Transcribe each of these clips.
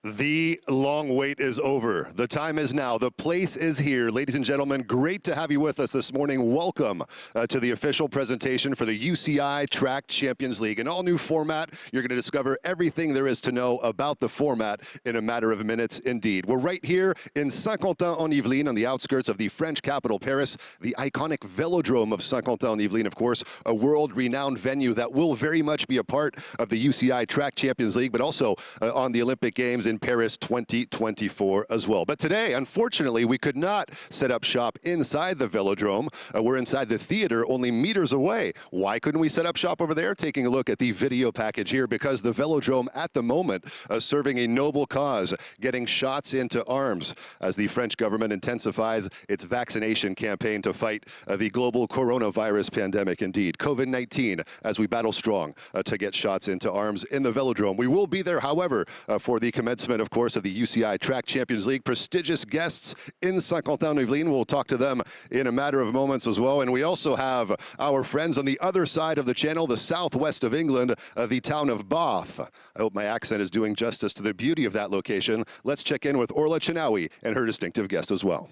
The long wait is over. The time is now. The place is here. Ladies and gentlemen, great to have you with us this morning. Welcome to the official presentation for the UCI Track Champions League. An all-new format. You're going to discover everything there is to know about the format in a matter of minutes indeed. We're right here in Saint-Quentin-en-Yvelines on the outskirts of the French capital, Paris. The iconic velodrome of Saint-Quentin-en-Yvelines, of course, a world-renowned venue that will very much be a part of the UCI Track Champions League, but also on the Olympic Games in Paris 2024 as well. But today, unfortunately, we could not set up shop inside the velodrome. We're inside the theater only meters away. Why couldn't we set up shop over there? Taking a look at the video package here, because the velodrome at the moment serving a noble cause, getting shots into arms as the French government intensifies its vaccination campaign to fight the global coronavirus pandemic indeed. COVID-19 as we battle strong to get shots into arms in the velodrome. We will be there, however, for the commencement, of course, of the UCI Track Champions League. Prestigious guests in Saint-Quentin-en-Yvelines. We'll talk to them in a matter of moments as well. And we also have our friends on the other side of the channel, the southwest of England, the town of Bath. I hope my accent is doing justice to the beauty of that location. Let's check in with Orla Chinawi and her distinctive guest as well.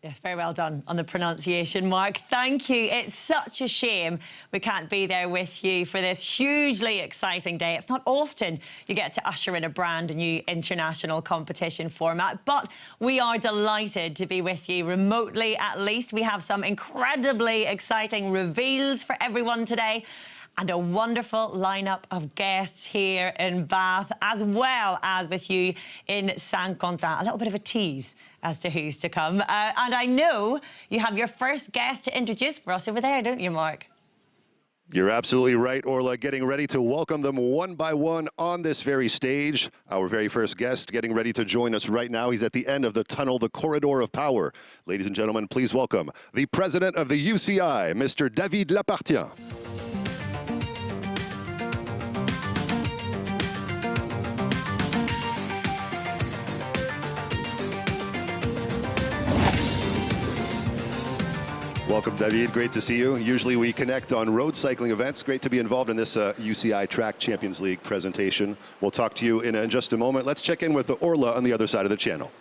Yes, very well done on the pronunciation, Mark. Thank you. It's such a shame we can't be there with you for this hugely exciting day. It's not often you get to usher in a brand new international competition format, but we are delighted to be with you remotely at least. We have some incredibly exciting reveals for everyone today, and a wonderful lineup of guests here in Bath, as well as with you in Saint-Quentin. A little bit of a tease as to who's to come. And I know you have your first guest to introduce for us over there, don't you, Mark? You're absolutely right, Orla. Getting ready to welcome them one by one on this very stage. Our very first guest getting ready to join us right now. He's at the end of the tunnel, the corridor of power. Ladies and gentlemen, please welcome the president of the UCI, Mr. David Lapartien. Welcome, David. Great to see you. Usually we connect on road cycling events. Great to be involved in this UCI Track Champions League presentation. We'll talk to you in just a moment. Let's check in with Orla on the other side of the channel.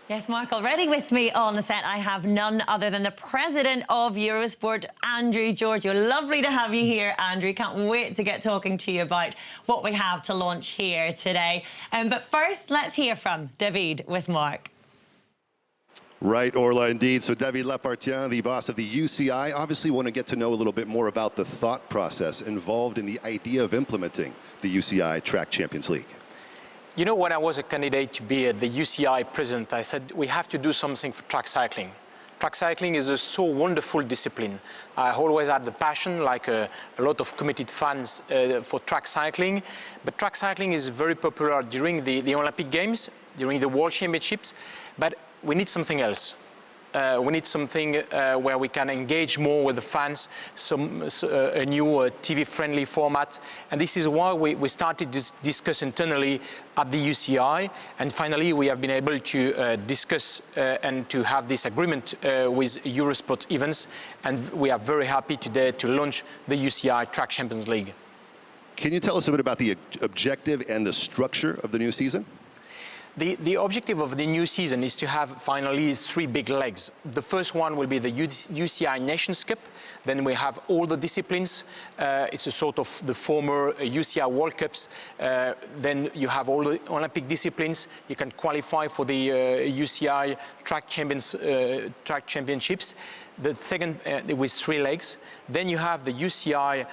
Yes, Mark, already with me on the set, I have none other than the president of Eurosport, Andrew Giorgio. Lovely to have you here, Andrew. Can't wait to get talking to you about what we have to launch here today. But first, let's hear from David with Mark. Right, Orla, indeed. So David Lapartien, the boss of the UCI, obviously want to get to know a little bit more about the thought process involved in the idea of implementing the UCI Track Champions League. You know, when I was a candidate to be the UCI president, I said we have to do something for track cycling. Track cycling is a so wonderful discipline. I always had the passion, like a lot of committed fans, for track cycling. But track cycling is very popular during the Olympic Games, during the World Championships. But we need something else. We need something where we can engage more with the fans, a new TV-friendly format. And this is why we started to discuss internally at the UCI. And finally, we have been able to discuss and to have this agreement with Eurosport events. And we are very happy today to launch the UCI Track Champions League. Can you tell us a bit about the objective and the structure of the new season? The objective of the new season is to have finally 3 big legs. The first one will be the UCI Nations Cup. Then we have all the disciplines. It's a sort of the former UCI World Cups. Then you have all the Olympic disciplines. You can qualify for the UCI Track Championships. The second with 3 legs. Then you have the UCI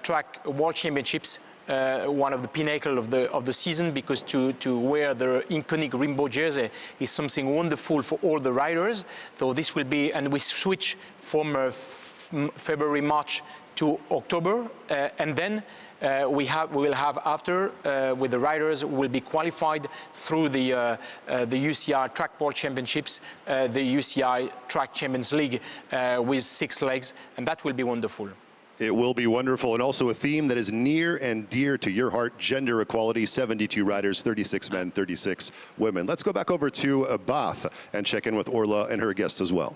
Track World Championships. One of the pinnacle of the season, because to wear the iconic rainbow jersey is something wonderful for all the riders. So this will be, and we switch from February, March to October, and then we will have after with the riders who will be qualified through the UCI Track World Championships, the UCI Track Champions League with 6 legs, and that will be wonderful. It will be wonderful, and also a theme that is near and dear to your heart, gender equality, 72 riders, 36 men, 36 women. Let's go back over to Bath and check in with Orla and her guests as well.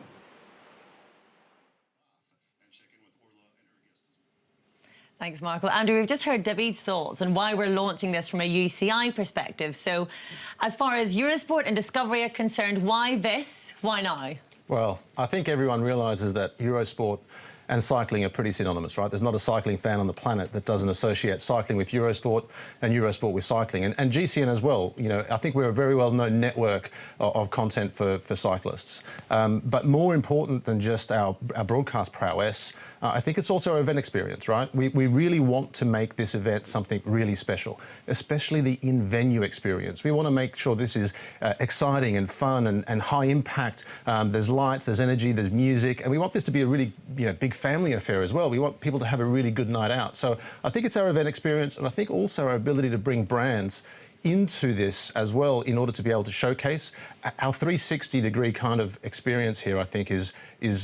Thanks, Mark. Well, Andrew, we've just heard David's thoughts on why we're launching this from a UCI perspective. So as far as Eurosport and Discovery are concerned, why this? Why now? Well, I think everyone realises that Eurosport and cycling are pretty synonymous, right? There's not a cycling fan on the planet that doesn't associate cycling with Eurosport and Eurosport with cycling. And GCN as well. You know, I think we're a very well-known network of content for cyclists. But more important than just our broadcast prowess, I think it's also our event experience, right? We really want to make this event something really special, especially the in-venue experience. We want to make sure this is exciting and fun and high impact. There's lights, there's energy, there's music, and we want this to be a really big family affair as well. We want people to have a really good night out. So I think it's our event experience, and I think also our ability to bring brands into this as well in order to be able to showcase our 360-degree kind of experience here. I think is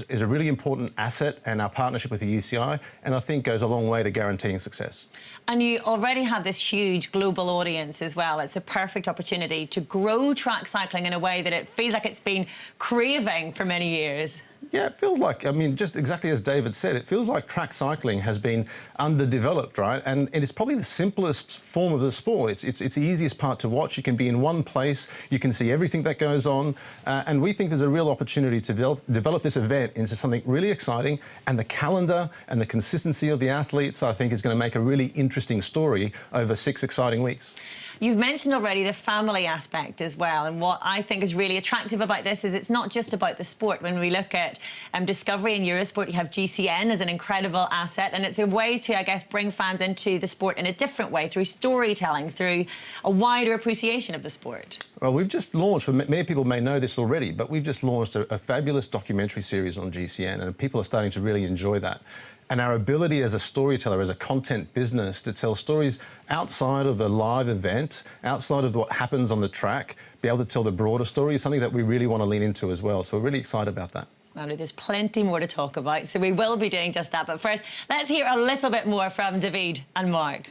a really important asset, and our partnership with the UCI, and I think goes a long way to guaranteeing success. And you already have this huge global audience as well. It's the perfect opportunity to grow track cycling in a way that it feels like it's been craving for many years. Yeah, it feels like, I mean, just exactly as David said, it feels like track cycling has been underdeveloped, right? And it's probably the simplest form of the sport. It's the easiest part to watch. You can be in one place, you can see everything that goes on, and we think there's a real opportunity to develop this event into something really exciting, and the calendar and the consistency of the athletes, I think, is going to make a really interesting story over 6 exciting weeks. You've mentioned already the family aspect as well, and what I think is really attractive about this is it's not just about the sport. When we look at Discovery and Eurosport, you have GCN as an incredible asset, and it's a way to, I guess, bring fans into the sport in a different way, through storytelling, through a wider appreciation of the sport. Well, we've just launched, many people may know this already, but we've just launched a fabulous documentary series on GCN, and people are starting to really enjoy that. And our ability as a storyteller, as a content business, to tell stories outside of the live event, outside of what happens on the track, be able to tell the broader story is something that we really want to lean into as well. So we're really excited about that. Well, there's plenty more to talk about, so we will be doing just that. But first, let's hear a little bit more from David and Mark.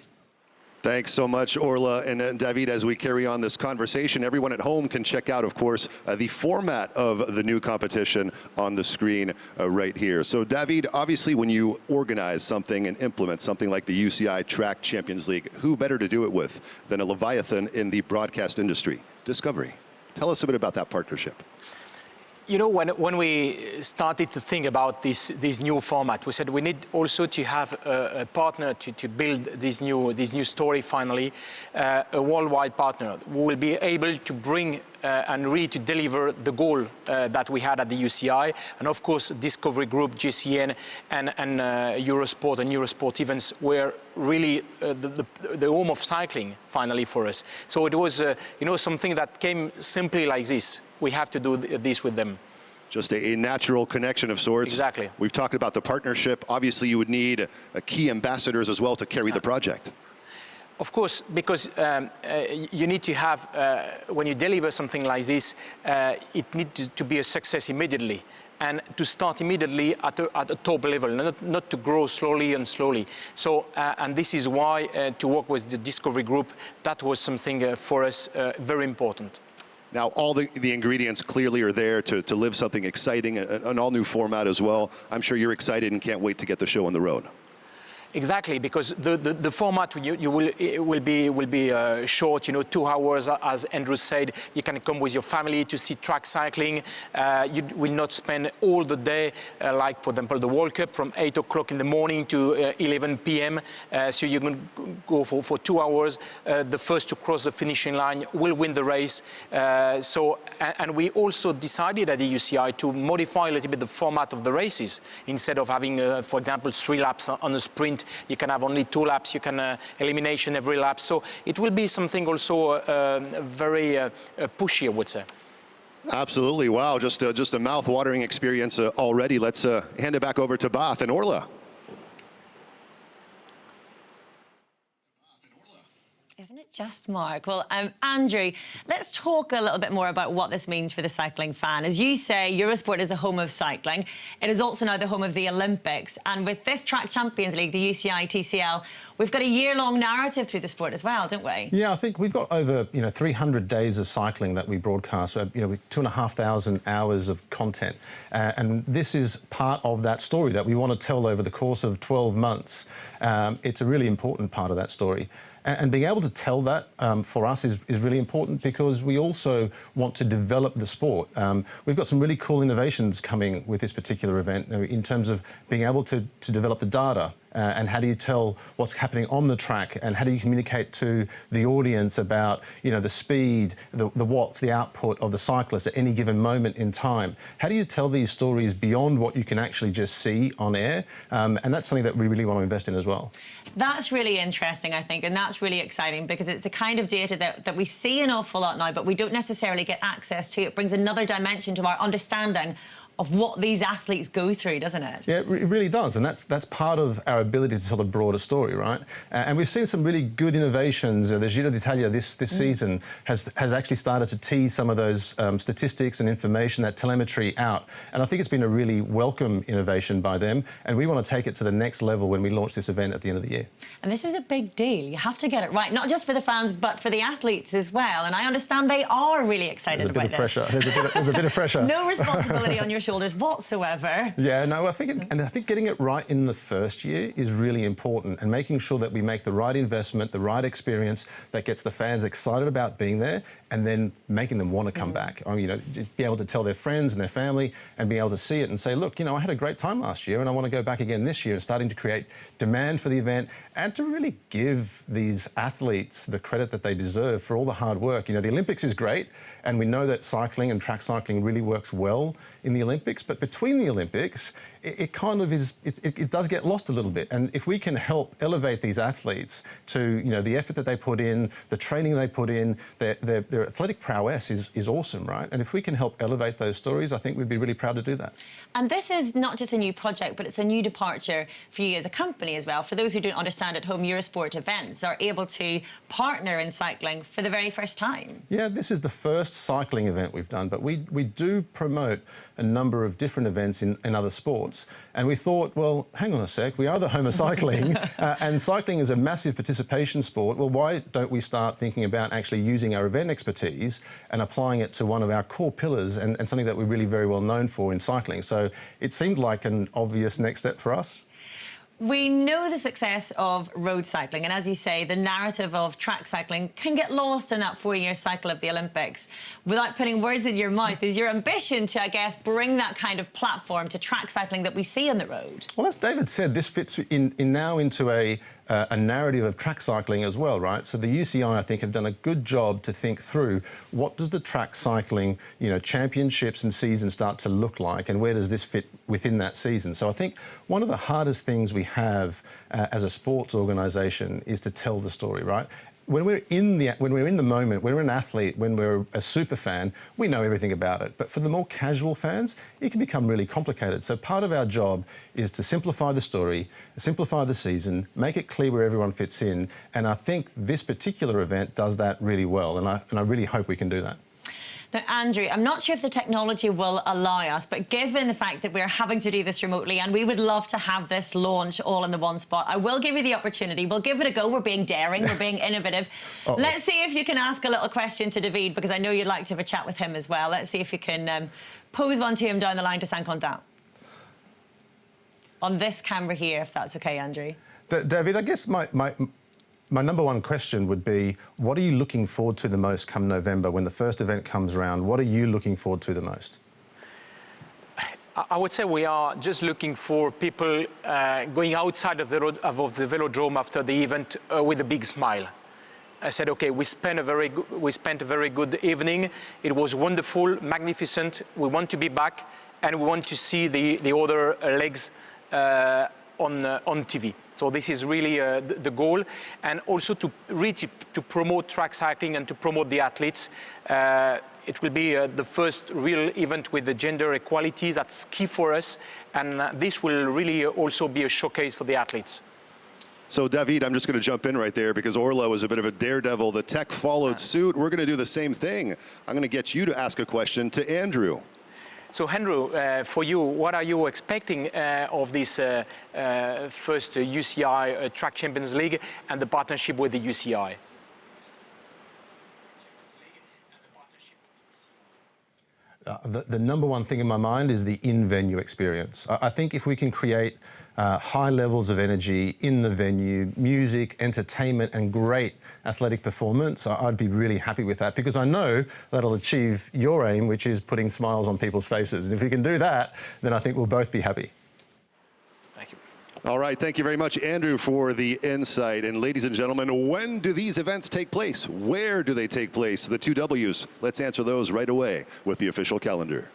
Thanks so much, Orla and David. As we carry on this conversation, everyone at home can check out, of course, the format of the new competition on the screen right here. So, David, obviously, when you organize something and implement something like the UCI Track Champions League, who better to do it with than a leviathan in the broadcast industry, Discovery? Tell us a bit about that partnership. You know, when we started to think about this new format, we said we need also to have a partner to build this new story finally, a worldwide partner who will be able to bring and really to deliver the goal that we had at the UCI, and of course Discovery Group, GCN, and Eurosport and Eurosport events were really the home of cycling finally for us. So it was something that came simply like this. We have to do this with them. Just a natural connection of sorts. Exactly. We've talked about the partnership. Obviously, you would need key ambassadors as well to carry the project. Of course, because you need to have, when you deliver something like this, it needs to be a success immediately, and to start immediately at a top level, not to grow slowly and slowly. So, and this is why to work with the Discovery Group, that was something for us very important. Now, all the ingredients clearly are there to live something exciting, an all-new format as well. I'm sure you're excited and can't wait to get the show on the road. Exactly, because the format will be short, 2 hours, as Andrew said. You can come with your family to see track cycling. You will not spend all the day, like, for example, the World Cup from 8 o'clock in the morning to 11 p.m. So you can go for 2 hours. The first to cross the finishing line will win the race. And we also decided at the UCI to modify a little bit the format of the races. Instead of having, for example, 3 laps on a sprint, you can have only 2 laps. You can elimination every lap. So it will be something also very pushy, I would say. Absolutely. Wow. Just a mouth-watering experience already. Let's hand it back over to Bath and Orla. Isn't it just, Mark? Well, Andrew, let's talk a little bit more about what this means for the cycling fan. As you say, Eurosport is the home of cycling. It is also now the home of the Olympics. And with this Track Champions League, the UCI TCL, we've got a year-long narrative through the sport as well, don't we? Yeah, I think we've got over 300 days of cycling that we broadcast. With 2,500 hours of content, and this is part of that story that we want to tell over the course of 12 months. It's a really important part of that story. And being able to tell that for us is really important because we also want to develop the sport. We've got some really cool innovations coming with this particular event in terms of being able to develop the data. And how do you tell what's happening on the track, and how do you communicate to the audience about the speed, the watts, the output of the cyclist at any given moment in time? How do you tell these stories beyond what you can actually just see on air? And that's something that we really want to invest in as well. That's really interesting, I think, and that's really exciting because it's the kind of data that we see an awful lot now, but we don't necessarily get access to. It brings another dimension to our understanding of what these athletes go through, doesn't it? Yeah, it really does, and that's part of our ability to tell a broader story, right? And we've seen some really good innovations. The Giro d'Italia this season has actually started to tease some of those statistics and information, that telemetry out, and I think it's been a really welcome innovation by them, and we want to take it to the next level when we launch this event at the end of the year. And this is a big deal. You have to get it right, not just for the fans, but for the athletes as well, and I understand they are really excited about this. There's a bit of pressure. No responsibility on your shoulders whatsoever. Yeah, no, I think getting it right in the first year is really important, and making sure that we make the right investment, the right experience that gets the fans excited about being there, and then making them want to come back. I mean, be able to tell their friends and their family and be able to see it and say, look, I had a great time last year and I want to go back again this year, and starting to create demand for the event and to really give these athletes the credit that they deserve for all the hard work. The Olympics is great, and we know that cycling and track cycling really works well in the Olympics, but between the Olympics, it kind of is, it does get lost a little bit. And if we can help elevate these athletes to, the effort that they put in, the training they put in, their athletic prowess is awesome, right? And if we can help elevate those stories, I think we'd be really proud to do that. And this is not just a new project, but it's a new departure for you as a company as well. For those who don't understand at home, Eurosport events are able to partner in cycling for the very first time. Yeah, this is the first cycling event we've done, but we do promote a number of different events in other sports. And we thought, well, hang on a sec, we are the home of cycling, and cycling is a massive participation sport. Well, why don't we start thinking about actually using our event expertise and applying it to one of our core pillars and something that we're really very well known for in cycling? So it seemed like an obvious next step for us. We know the success of road cycling, and as you say, the narrative of track cycling can get lost in that 4-year cycle of the Olympics. Without putting words in your mouth, is your ambition to, I guess, bring that kind of platform to track cycling that we see on the road? Well, as David said, this fits now into a narrative of track cycling as well, right? So the UCI, I think, have done a good job to think through what does the track cycling, championships and seasons start to look like, and where does this fit within that season? So I think one of the hardest things we have as a sports organisation is to tell the story, right? When we're in the moment, when we're an athlete, when we're a super fan, we know everything about it. But for the more casual fans, it can become really complicated. So part of our job is to simplify the story, simplify the season, make it clear where everyone fits in. And I think this particular event does that really well. And I really hope we can do that. Now, Andrew, I'm not sure if the technology will allow us, but given the fact that we're having to do this remotely, and we would love to have this launch all in the one spot, I will give you the opportunity. We'll give it a go. We're being daring. We're being innovative. Let's see if you can ask a little question to David, because I know you'd like to have a chat with him as well. Let's see if you can pose one to him down the line to Saint-Quentin. On this camera here, if that's OK, Andrew. David, I guess my number one question would be, what are you looking forward to the most come November when the first event comes around? What are you looking forward to the most? I would say we are just looking for people going outside of the velodrome after the event with a big smile. I said, okay, we spent a very good evening. It was wonderful, magnificent. We want to be back, and we want to see the other legs on TV. So this is really the goal, and also to promote track cycling and to promote the athletes. It will be the first real event with the gender equality. That's key for us, and this will really also be a showcase for the athletes. So, David, I'm just going to jump in right there because Orla was a bit of a daredevil. The tech followed suit. We're going to do the same thing. I'm going to get you to ask a question to Andrew. So, Andrew, for you, what are you expecting of this first UCI Track Champions League and the partnership with the UCI? The number one thing in my mind is the in-venue experience. I think if we can create high levels of energy in the venue, music, entertainment, and great athletic performance, I'd be really happy with that because I know that'll achieve your aim, which is putting smiles on people's faces. And if we can do that, then I think we'll both be happy. Thank you. All right, thank you very much, Andrew, for the insight. And ladies and gentlemen, when do these events take place? Where do they take place? The two W's. Let's answer those right away with the official calendar.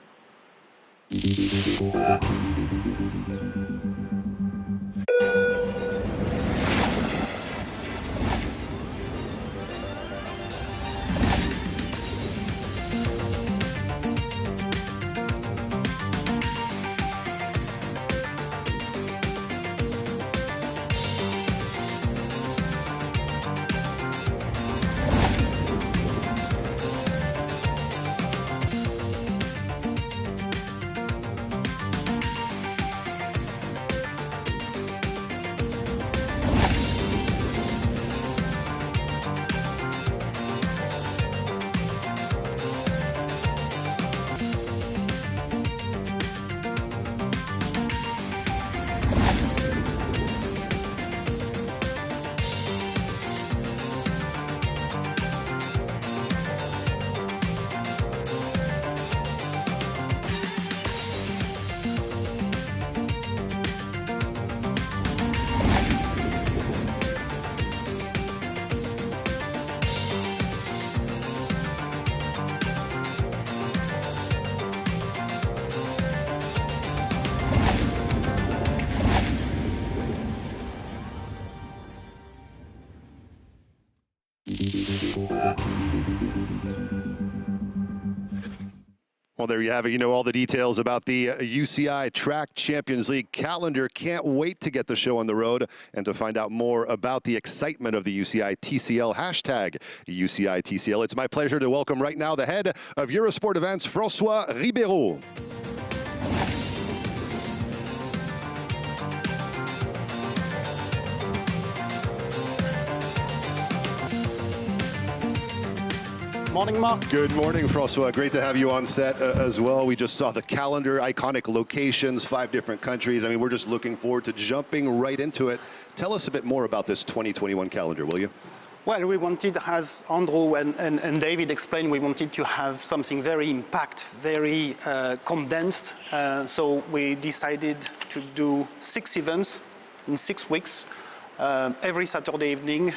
Well, there you have it. You know all the details about the UCI Track Champions League calendar. Can't wait to get the show on the road and to find out more about the excitement of the UCI TCL hashtag UCI TCL. It's my pleasure to welcome right now the head of Eurosport Events, François Ribeiro. Morning, Mark. Good morning, François. Great to have you on set as well. We just saw the calendar, iconic locations, 5 different countries. I mean, we're just looking forward to jumping right into it. Tell us a bit more about this 2021 calendar, will you? Well, we wanted, as Andrew and David explained, we wanted to have something very impact, very condensed. So we decided to do 6 events in 6 weeks, every Saturday evening,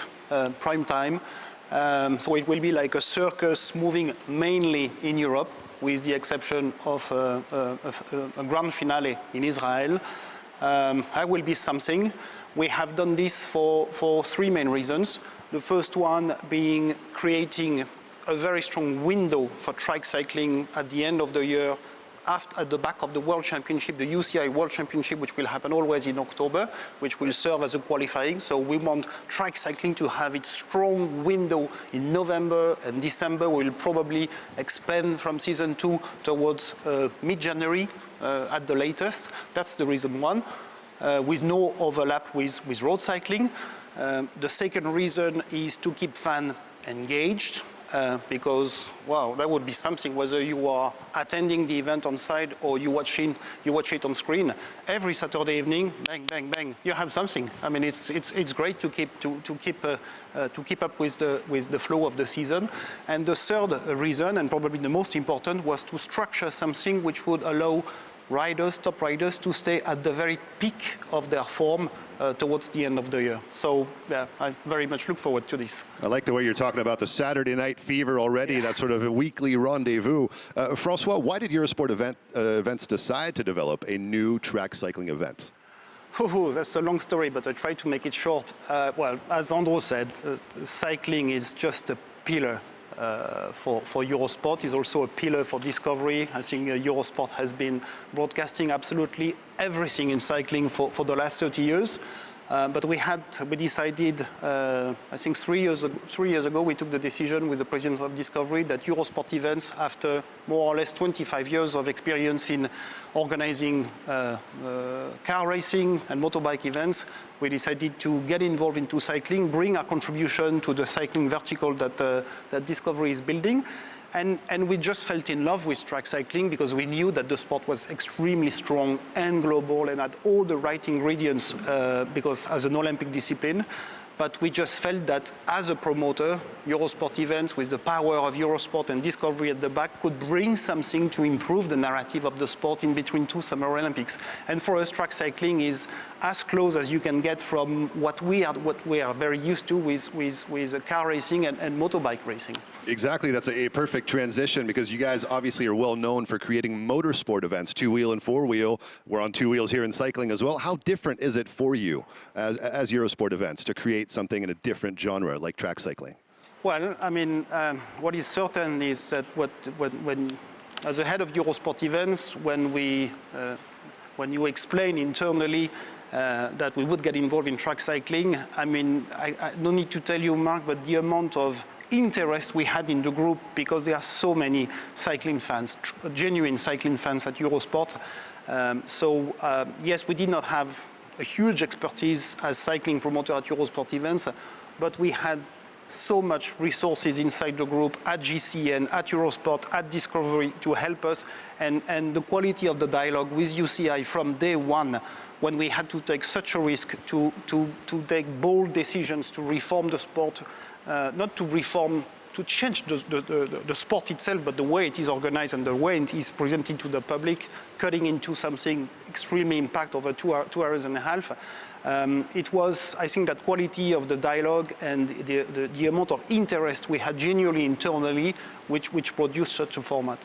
prime time. So it will be like a circus moving mainly in Europe, with the exception of a grand finale in Israel. I will be something. We have done this for 3 main reasons. The first one being creating a very strong window for track cycling at the end of the year, at the back of the World Championship, the UCI World Championship, which will happen always in October, which will serve as a qualifying. So we want track cycling to have its strong window in November and December. We'll probably expand from season 2 towards mid-January at the latest. That's the reason one, with no overlap with road cycling. The second reason is to keep fans engaged. Because, wow, that would be something whether you are attending the event on site or you watch it on screen. Every Saturday evening, bang, bang, bang, you have something. I mean, it's great to keep up with the flow of the season. And the third reason, and probably the most important, was to structure something which would allow riders, top riders, to stay at the very peak of their form towards the end of the year. So yeah, I very much look forward to this. I like the way you're talking about the Saturday night fever already, yeah. That sort of a weekly rendezvous. François, why did Eurosport Events decide to develop a new track cycling event? Oh, that's a long story, but I try to make it short. Well, as Andrew said, cycling is just a pillar for Eurosport. Is also a pillar for Discovery. I think Eurosport has been broadcasting absolutely everything in cycling for the last 30 years. But we decided, I think 3 years ago, we took the decision with the president of Discovery that Eurosport events, after more or less 25 years of experience in organizing car racing and motorbike events, we decided to get involved into cycling, bring our contribution to the cycling vertical that Discovery is building. And we just felt in love with track cycling because we knew that the sport was extremely strong and global and had all the right ingredients because as an Olympic discipline. But we just felt that as a promoter, Eurosport events with the power of Eurosport and Discovery at the back could bring something to improve the narrative of the sport in between two Summer Olympics. And for us, track cycling is as close as you can get from what we are very used to with car racing and motorbike racing. Exactly, that's a perfect transition because you guys obviously are well known for creating motorsport events, two-wheel and four-wheel. We're on two wheels here in cycling as well. How different is it for you as Eurosport events to create something in a different genre like track cycling? Well, I mean, what is certain is that when as a head of Eurosport events, when you explain internally that we would get involved in track cycling, I mean, I don't need to tell you, Mark, but the amount of interest we had in the group, because there are so many cycling fans, genuine cycling fans at Eurosport. Yes, we did not have a huge expertise as cycling promoter at Eurosport events, but we had so much resources inside the group at GCN, at Eurosport, at Discovery to help us, and the quality of the dialogue with UCI from day one, when we had to take such a risk to take bold decisions to reform the sport, not to reform, to change the sport itself, but the way it is organized and the way it is presented to the public, cutting into something extremely impactful over 2 hours and a half. It was, I think, that quality of the dialogue and the amount of interest we had genuinely internally, which produced such a format.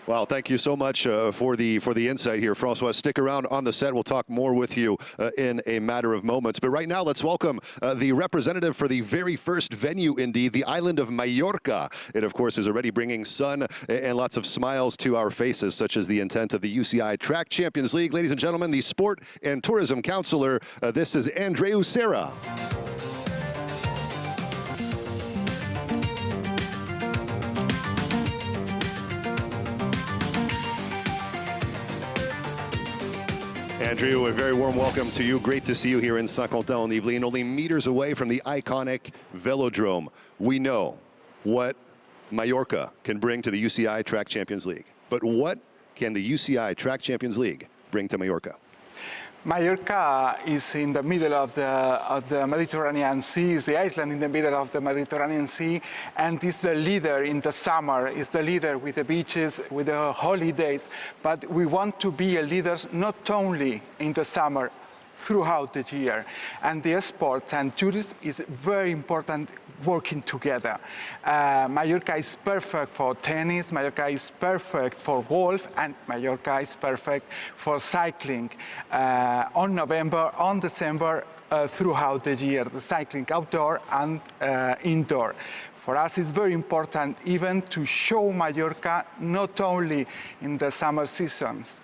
Wow, thank you so much for the insight here, Francois. Stick around on the set. We'll talk more with you in a matter of moments. But right now, let's welcome the representative for the very first venue, indeed, the island of Mallorca. It, of course, is already bringing sun and lots of smiles to our faces, such as the intent of the UCI Track Champions League. Ladies and gentlemen, the Sport and Tourism Councillor, this is Andreu Serra. Andrew, a very warm welcome to you. Great to see you here in Saint-Quentin-en-Yvelines, only meters away from the iconic velodrome. We know what Mallorca can bring to the UCI Track Champions League. But what can the UCI Track Champions League bring to Mallorca? Mallorca is in the middle of the Mediterranean Sea, is the island in the middle of the Mediterranean Sea, and is the leader in the summer, is the leader with the beaches, with the holidays. But we want to be a leader not only in the summer, throughout the year. And the sports and tourism is very important working together. Mallorca is perfect for tennis, Mallorca is perfect for golf, and Mallorca is perfect for cycling. On November, on December, throughout the year, the cycling outdoor and indoor. For us, it's very important even to show Mallorca not only in the summer seasons.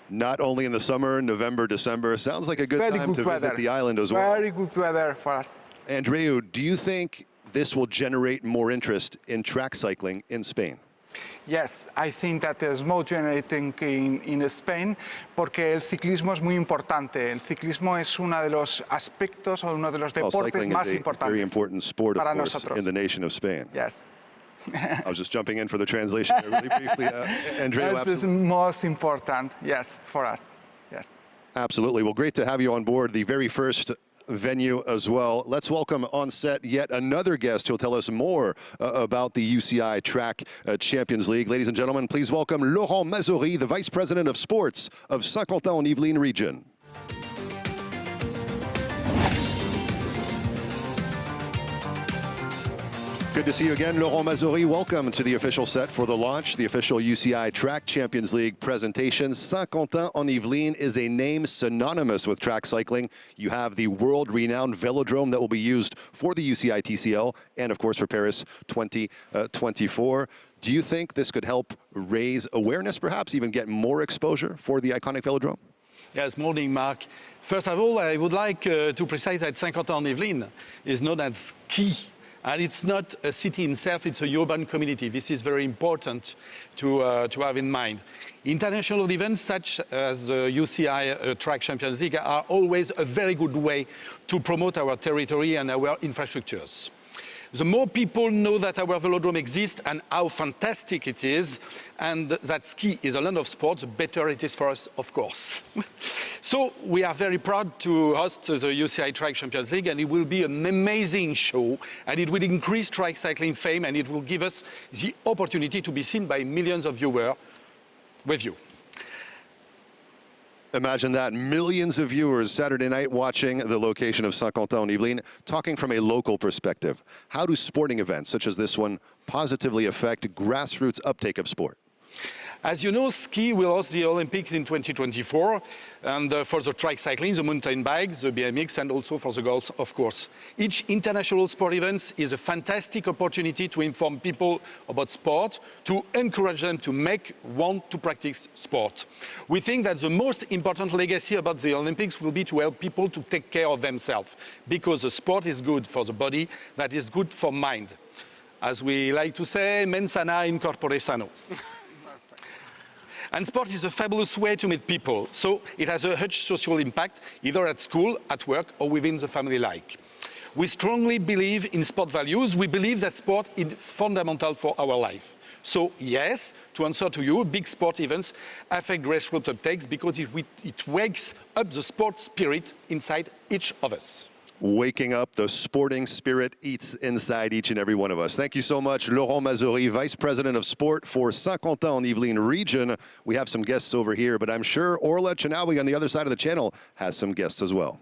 Not only in the summer, November, December. Sounds like a good time to visit the island as well. Very good weather for us. Andreu, do you think this will generate more interest in track cycling in Spain? Yes, I think that there's more generating in Spain porque el ciclismo es muy importante. El ciclismo es uno de los aspectos o uno de los deportes más importantes very important sport, of para course, nosotros. in the nation of Spain. Yes. I was just jumping in for the translation there really briefly. Andreu, That's the most important, yes, for us. Yes. Absolutely. Well, great to have you on board, the very first venue as well. Let's welcome on set yet another guest who'll tell us more about the UCI Track Champions League. Ladies and gentlemen, please welcome Laurent Mazory, the Vice President of Sports of Saint-Quentin-en-Yvelines region. Good to see you again, Laurent Mazory. Welcome to the official set for the launch, the official UCI Track Champions League presentation. Saint-Quentin-en-Yvelines is a name synonymous with track cycling. You have the world-renowned velodrome that will be used for the UCI TCL and, of course, for Paris 2024. Do you think this could help raise awareness, perhaps even get more exposure for the iconic velodrome? Yes, morning, Mark. First of all, I would like to precise that Saint-Quentin-en-Yvelines is known as ski. And it's not a city in itself, it's a urban community. This is very important to have in mind. International events such as the UCI Track Champions League are always a very good way to promote our territory and our infrastructures. The more people know that our velodrome exists and how fantastic it is, and that ski is a land of sport, the better it is for us, of course. So we are very proud to host the UCI Track Champions League, and it will be an amazing show, and it will increase track cycling fame, and it will give us the opportunity to be seen by millions of viewers with you. Imagine that, millions of viewers Saturday night watching the location of Saint-Quentin-en-Yvelines. Talking from a local perspective, how do sporting events such as this one positively affect grassroots uptake of sport? As you know, ski will host the Olympics in 2024, and for the track cycling, the mountain bikes, the BMX, and also for the girls, of course. Each international sport event is a fantastic opportunity to inform people about sport, to encourage them to want to practice sport. We think that the most important legacy about the Olympics will be to help people to take care of themselves, because the sport is good for the body, that is good for mind. As we like to say, mens sana in corpore sano. And sport is a fabulous way to meet people, so it has a huge social impact, either at school, at work, or within the family life. We strongly believe in sport values. We believe that sport is fundamental for our life. So yes, to answer to you, big sport events affect grassroots uptakes because it wakes up the sport spirit inside each of us. Waking up the sporting spirit eats inside each and every one of us. Thank you so much, Laurent Mazuri, Vice President of Sport for Saint-Quentin-en-Yvelines region. We have some guests over here, but I'm sure Orla Chinawi on the other side of the channel has some guests as well.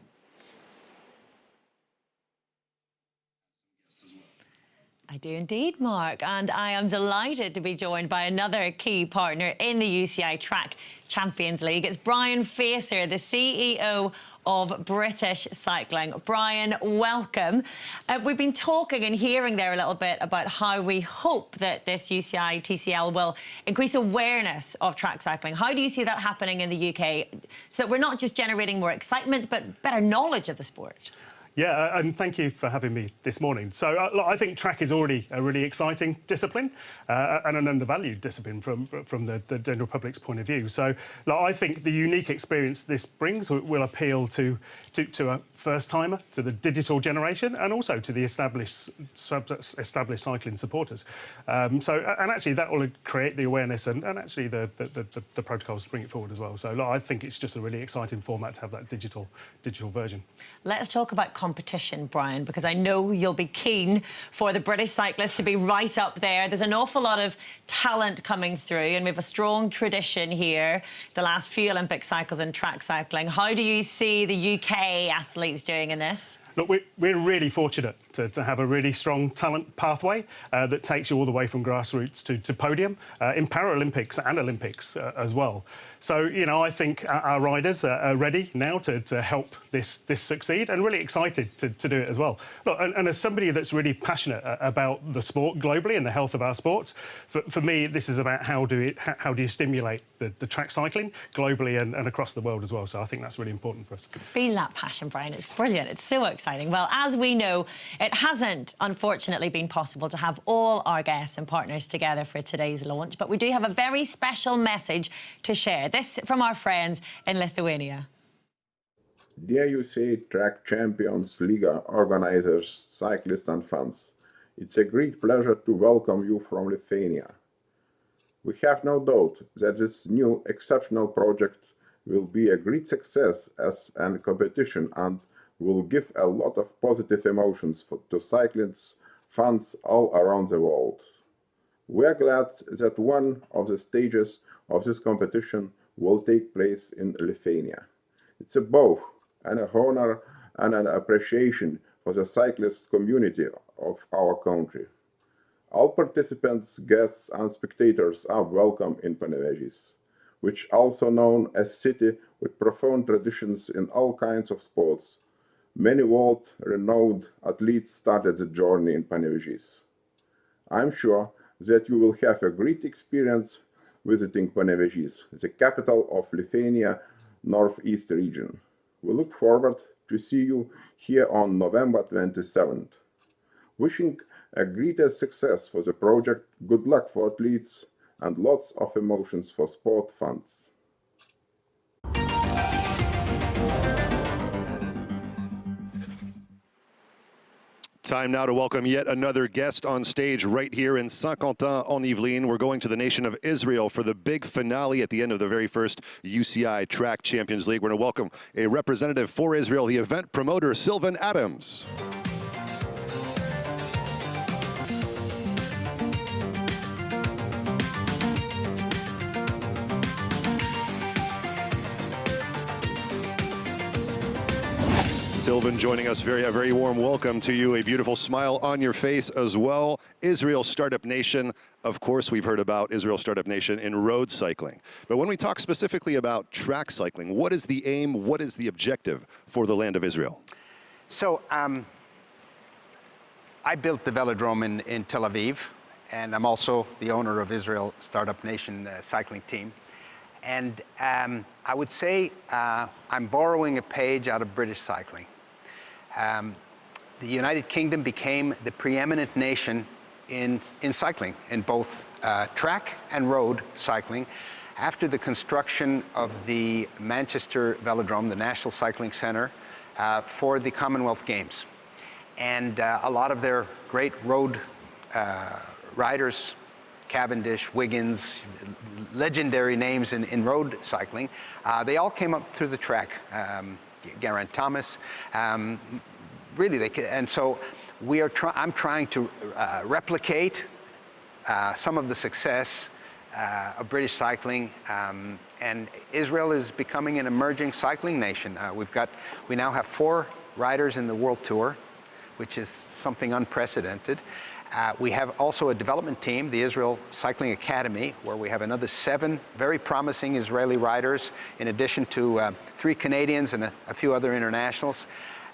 I do indeed, Mark, and I am delighted to be joined by another key partner in the UCI Track Champions League. It's Brian Facer, the CEO of British Cycling. Brian, welcome. We've been talking and hearing there a little bit about how we hope that this UCI TCL will increase awareness of track cycling. How do you see that happening in the UK so that we're not just generating more excitement but better knowledge of the sport? Yeah, and thank you for having me this morning. So look, I think track is already a really exciting discipline and an undervalued discipline from the general public's point of view. So look, I think the unique experience this brings will appeal to a first-timer, to the digital generation, and also to the established cycling supporters. And actually that will create the awareness and actually the protocols to bring it forward as well. So look, I think it's just a really exciting format to have that digital version. Let's talk about competition, Brian, because I know you'll be keen for the British cyclists to be right up there. There's an awful lot of talent coming through, and we have a strong tradition here, the last few Olympic cycles in track cycling. How do you see the UK athletes doing in this? Look, we're really fortunate to have a really strong talent pathway that takes you all the way from grassroots to podium in Paralympics and Olympics as well. So, you know, I think our riders are ready now to help this succeed, and really excited to do it as well. Look, and as somebody that's really passionate about the sport globally and the health of our sports, for me, this is about how do you stimulate the track cycling globally and across the world as well. So I think that's really important for us. Feel that passion, Brian. It's brilliant. It's so exciting. Well, as we know, it hasn't, unfortunately, been possible to have all our guests and partners together for today's launch, but we do have a very special message to share. This from our friends in Lithuania. Dear UCI Track Champions League organizers, cyclists and fans, it's a great pleasure to welcome you from Lithuania. We have no doubt that this new exceptional project will be a great success as a competition and will give a lot of positive emotions to cyclists, fans all around the world. We are glad that one of the stages of this competition will take place in Lithuania. It's both an honor and an appreciation for the cyclist community of our country. All participants, guests and spectators are welcome in Panevėžys, which also known as city with profound traditions in all kinds of sports. Many world-renowned athletes started the journey in Panevėžys. I'm sure that you will have a great experience visiting Panevėžys, the capital of Lithuania, Northeast region. We look forward to see you here on November 27th. Wishing a greatest success for the project, good luck for athletes, and lots of emotions for sport fans. Time now to welcome yet another guest on stage right here in Saint-Quentin-en-Yvelines. We're going to the nation of Israel for the big finale at the end of the very first UCI Track Champions League. We're going to welcome a representative for Israel, the event promoter, Sylvan Adams. Sylvan joining us, a very warm welcome to you. A beautiful smile on your face as well. Israel Startup Nation. Of course, we've heard about Israel Startup Nation in road cycling. But when we talk specifically about track cycling, what is the aim, what is the objective for the land of Israel? So I built the velodrome in Tel Aviv, and I'm also the owner of Israel Startup Nation cycling team. And I would say I'm borrowing a page out of British cycling. The United Kingdom became the preeminent nation in cycling, in both track and road cycling, after the construction of the Manchester Velodrome, the National Cycling Centre, for the Commonwealth Games. And a lot of their great road riders, Cavendish, Wiggins, legendary names in road cycling, they all came up through the track. Geraint Thomas, really, and so I'm trying to replicate some of the success of British cycling, and Israel is becoming an emerging cycling nation. We now have 4 riders in the World Tour, which is something unprecedented. We have also a development team, the Israel Cycling Academy, where we have another 7 very promising Israeli riders, in addition to 3 Canadians and a few other internationals.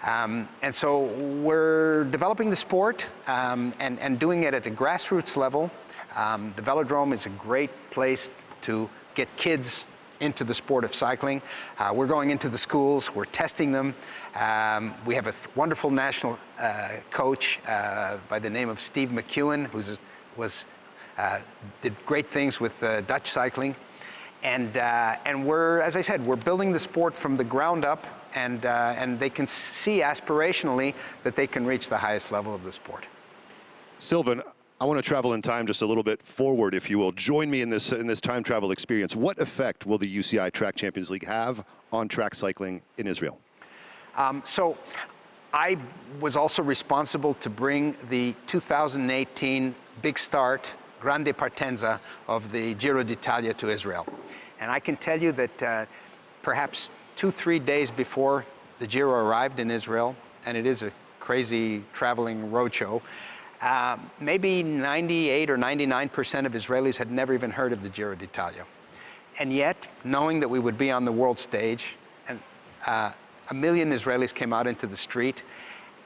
And so we're developing the sport and doing it at the grassroots level. The velodrome is a great place to get kids into the sport of cycling. We're going into the schools, we're testing them. We have a wonderful national coach by the name of Steve McEwen, who did great things with Dutch cycling. And we're, as I said, we're building the sport from the ground up, and they can see aspirationally that they can reach the highest level of the sport. Sylvan, I want to travel in time just a little bit forward, if you will. Join me in this time travel experience. What effect will the UCI Track Champions League have on track cycling in Israel? So I was also responsible to bring the 2018 big start, Grande Partenza, of the Giro d'Italia to Israel. And I can tell you that perhaps 2-3 days before the Giro arrived in Israel, and it is a crazy traveling roadshow, maybe 98 or 99% of Israelis had never even heard of the Giro d'Italia. And yet, knowing that we would be on the world stage, and 1 million Israelis came out into the street,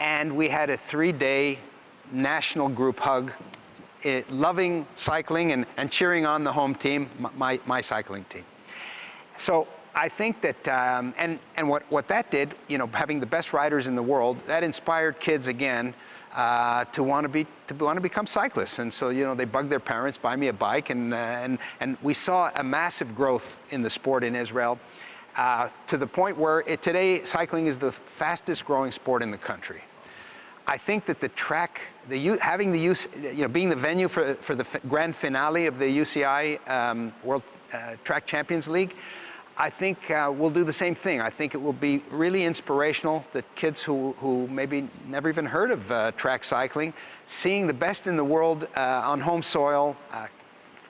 and we had a 3-day national group hug, loving cycling and cheering on the home team, my cycling team. So I think that, and what that did, you know, having the best riders in the world, that inspired kids again to want to become cyclists. And so, you know, they bugged their parents, buy me a bike, and we saw a massive growth in the sport in Israel, to the point where today cycling is the fastest growing sport in the country. I think that the track, having the use, you know, being the venue for the grand finale of the UCI World Track Champions League, I think we'll do the same thing. I think it will be really inspirational that kids who maybe never even heard of track cycling, seeing the best in the world on home soil,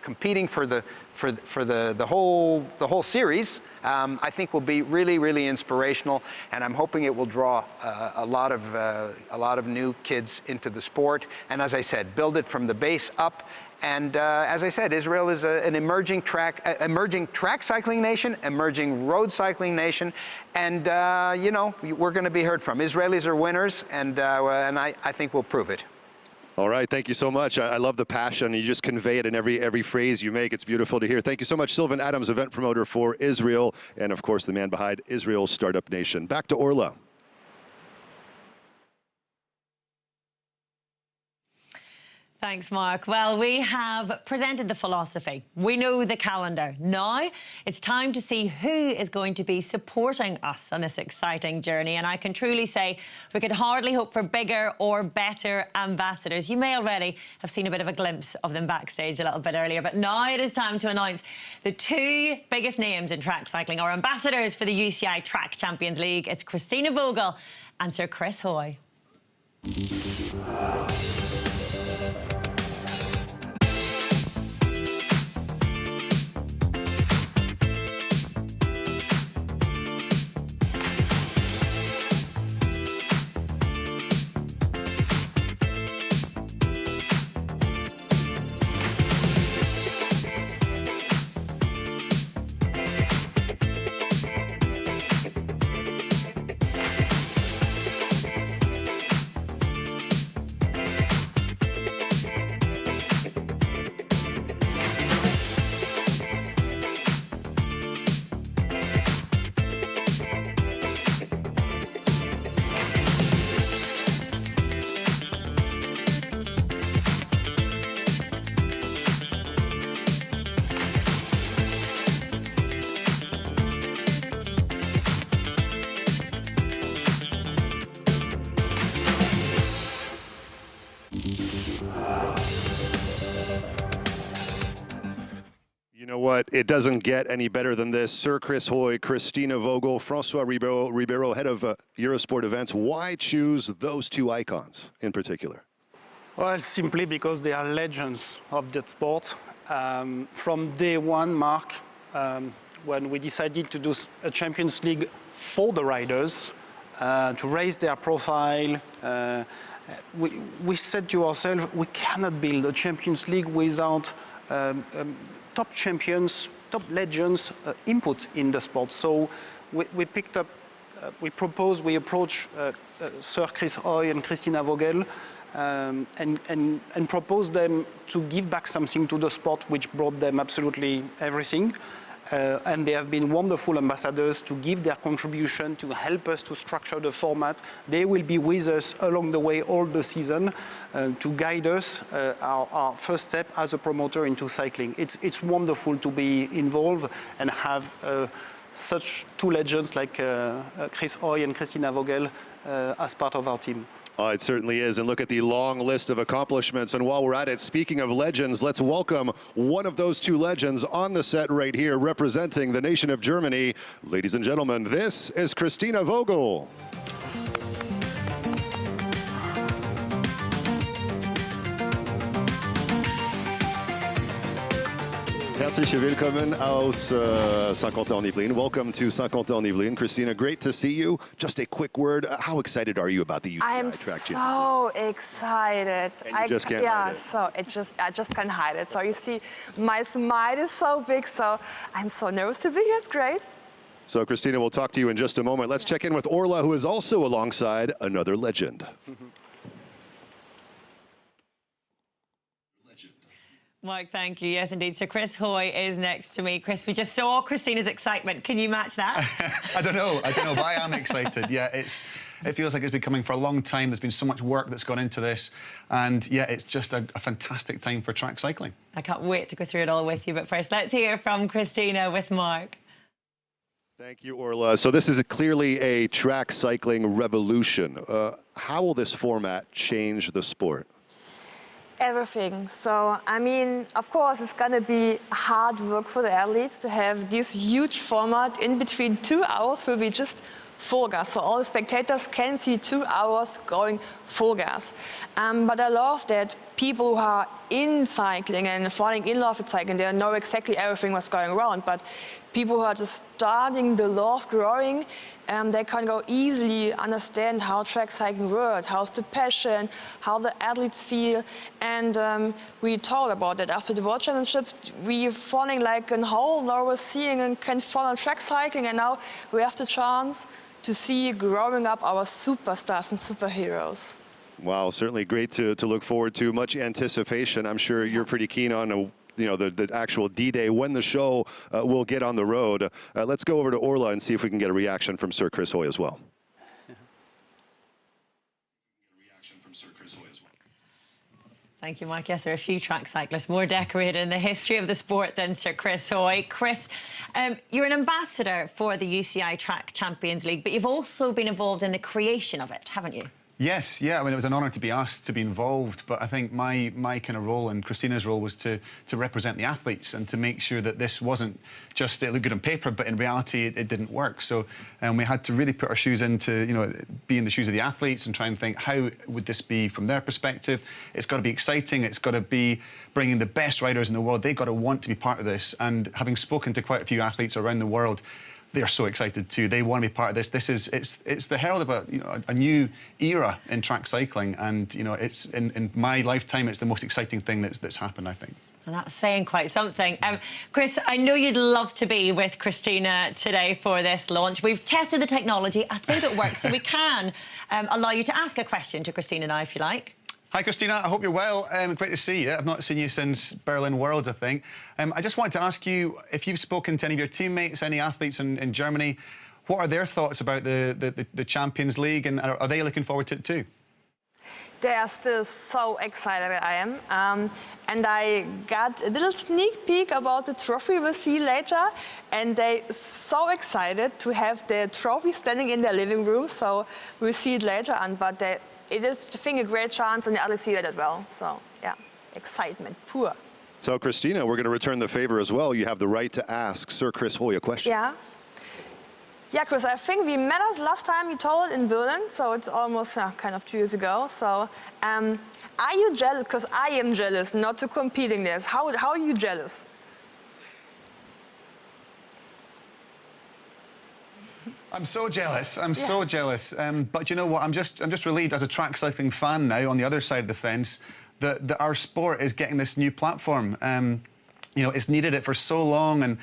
competing for the whole series, I think will be really, really inspirational, and I'm hoping it will draw a lot of new kids into the sport. And as I said, build it from the base up. And as I said, Israel is an emerging track cycling nation, emerging road cycling nation, and you know, we're going to be heard from. Israelis are winners, and I think we'll prove it. All right, thank you so much. I love the passion. You just convey it in every phrase you make. It's beautiful to hear. Thank you so much, Sylvan Adams, event promoter for Israel, and of course, the man behind Israel's Startup Nation. Back to Orla. Thanks, Mark. Well, we have presented the philosophy. We know the calendar. Now it's time to see who is going to be supporting us on this exciting journey. And I can truly say we could hardly hope for bigger or better ambassadors. You may already have seen a bit of a glimpse of them backstage a little bit earlier. But now it is time to announce the two biggest names in track cycling, our ambassadors for the UCI Track Champions League. It's Christina Vogel and Sir Chris Hoy. You know what? It doesn't get any better than this. Sir Chris Hoy, Christina Vogel, Francois Ribeiro, head of Eurosport events. Why choose those two icons in particular? Well, simply because they are legends of that sport. From day one, Mark, when we decided to do a Champions League for the riders, to raise their profile, we said to ourselves, we cannot build a Champions League without top champions, top legends input in the sport. So we picked up, we approached Sir Chris Hoy and Christina Vogel and proposed them to give back something to the sport, which brought them absolutely everything. And they have been wonderful ambassadors to give their contribution, to help us to structure the format. They will be with us along the way all the season to guide us, our first step as a promoter into cycling. It's wonderful to be involved and have such two legends like Chris Hoy and Christina Vogel as part of our team. It certainly is, and look at the long list of accomplishments. And while we're at it, speaking of legends, let's welcome one of those two legends on the set right here, representing the nation of Germany. Ladies and gentlemen, this is Christina Vogel. Herzlich willkommen aus Saint-Quentin-en-Yvelines. Welcome to Saint-Quentin-en-Yvelines. Christina, great to see you. Just a quick word. How excited are you about the UCI Track Champions League? I'm so excited. And you just can't hide it. So I just can't hide it. So you see, my smile is so big, so I'm so nervous to be here. It's great. So, Christina, we'll talk to you in just a moment. Let's check in with Orla, who is also alongside another legend. Mark, thank you. Yes, indeed. So Chris Hoy is next to me. Chris, we just saw Christina's excitement. Can you match that? I don't know, but I am excited. Yeah, it feels like it's been coming for a long time. There's been so much work that's gone into this. And yeah, it's just a fantastic time for track cycling. I can't wait to go through it all with you. But first, let's hear from Christina with Mark. Thank you, Orla. So this is clearly a track cycling revolution. How will this format change the sport? Everything. So, I mean, of course, it's going to be hard work for the athletes to have this huge format. In between 2 hours will be just full gas. So all the spectators can see 2 hours going full gas. But I love that people who are in cycling and falling in love with cycling, they know exactly everything what's going around. But people who are just starting the love growing, they can go easily understand how track cycling works, how's the passion, how the athletes feel. And we talked about that after the World Championships. We're falling like a hole, now we're seeing and can follow track cycling, and now we have the chance to see growing up our superstars and superheroes. Wow, certainly great to look forward to. Much anticipation. I'm sure you're pretty keen on the actual D-Day when the show will get on the road. Let's go over to Orla and see if we can get a reaction from Sir Chris Hoy as well. Thank you, Mark. Yes, there are a few track cyclists more decorated in the history of the sport than Sir Chris Hoy. Chris, you're an ambassador for the UCI Track Champions League, but you've also been involved in the creation of it, haven't you? Yes, yeah. I mean, it was an honour to be asked to be involved, but I think my kind of role and Christina's role was to represent the athletes and to make sure that this wasn't just it looked good on paper, but in reality it didn't work. So we had to really put our shoes into, be in the shoes of the athletes and try and think, how would this be from their perspective? It's got to be exciting. It's got to be bringing the best riders in the world. They've got to want to be part of this. And having spoken to quite a few athletes around the world, they are so excited too. They want to be part of this. It's the herald of a new era in track cycling, and it's in my lifetime, it's the most exciting thing that's happened, I think. And that's saying quite something. Chris, I know you'd love to be with Christina today for this launch. We've tested the technology. I think it works, so we can allow you to ask a question to Christina now, if you like. Hi, Christina. I hope you're well. Great to see you. I've not seen you since Berlin Worlds, I think. I just wanted to ask you if you've spoken to any of your teammates, any athletes in Germany, what are their thoughts about the Champions League, and are they looking forward to it too? They are still so excited as I am. And I got a little sneak peek about the trophy we'll see later. And they're so excited to have their trophy standing in their living room. So we'll see it later on. But it is, I think, a great chance, and the others see that as well. So, yeah, excitement pure. So, Christina, we're going to return the favor as well. You have the right to ask Sir Chris Hoy a question. Yeah, Chris, I think we met us last time you told it in Berlin, so it's almost kind of 2 years ago. So, are you jealous? Because I am jealous not to compete in this. How are you jealous? I'm so jealous. I'm so jealous. But you know what? I'm just relieved as a track cycling fan now on the other side of the fence that our sport is getting this new platform. It's needed it for so long, and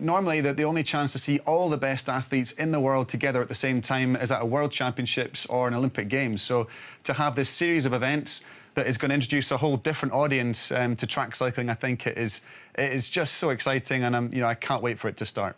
normally the only chance to see all the best athletes in the world together at the same time is at a World Championships or an Olympic Games. So to have this series of events that is going to introduce a whole different audience to track cycling, I think it is just so exciting, and I can't wait for it to start.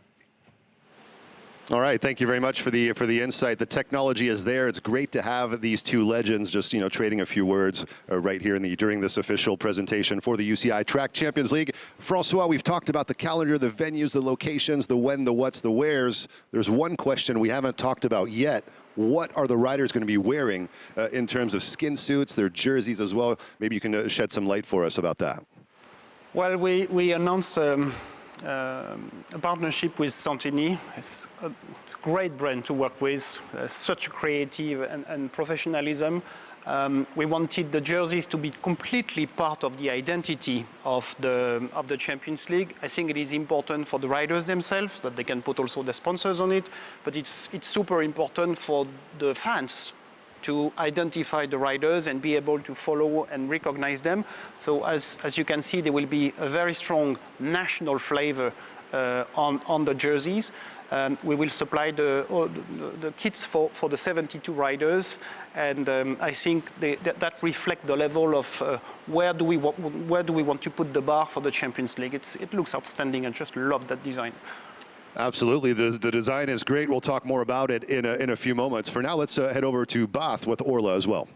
All right, thank you very much for the insight. The technology is there. It's great to have these two legends just trading a few words right here during this official presentation for the UCI Track Champions League. Francois, we've talked about the calendar, the venues, the locations, the when, the what's, the wheres. There's one question we haven't talked about yet. What are the riders going to be wearing in terms of skin suits, their jerseys as well? Maybe you can shed some light for us about that. Well, we announced a partnership with Santini. It's a great brand to work with, such creative and professionalism. We wanted the jerseys to be completely part of the identity of the Champions League. I think it is important for the riders themselves that they can put also the sponsors on it, but it's super important for the fans to identify the riders and be able to follow and recognize them. So as you can see, there will be a very strong national flavor on the jerseys. We will supply the kits for the 72 riders, and I think that reflects the level of where do we want to put the bar for the Champions League. It looks outstanding. I just love that design. Absolutely, the design is great. We'll talk more about it in a few moments. For now, let's head over to Bath with Orla as well.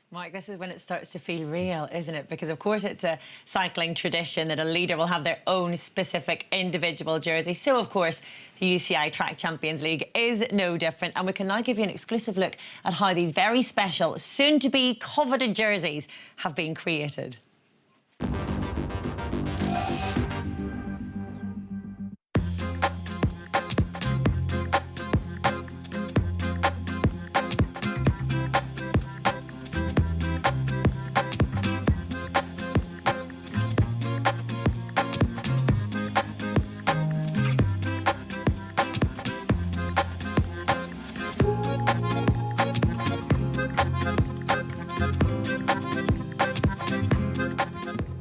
Mike, this is when it starts to feel real, isn't it? Because, of course, it's a cycling tradition that a leader will have their own specific individual jersey. So, of course, the UCI Track Champions League is no different. And we can now give you an exclusive look at how these very special, soon-to-be coveted jerseys have been created.